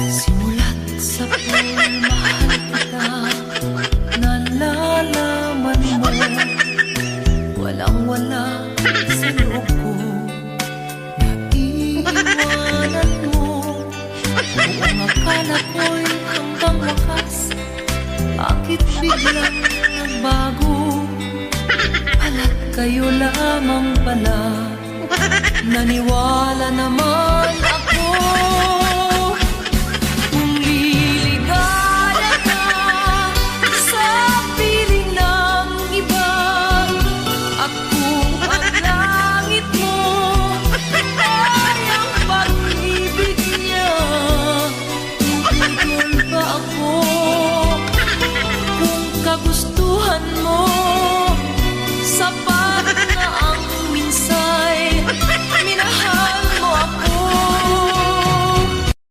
Simulat sa pagmamahal kita, nalalaman mo, walang-wala sa loob ko, naiiwanan mo. Buong akala ko'y hanggang wakas, bakit biglang nagbago? Pala't kayo lamang pala, naniwala naman ako.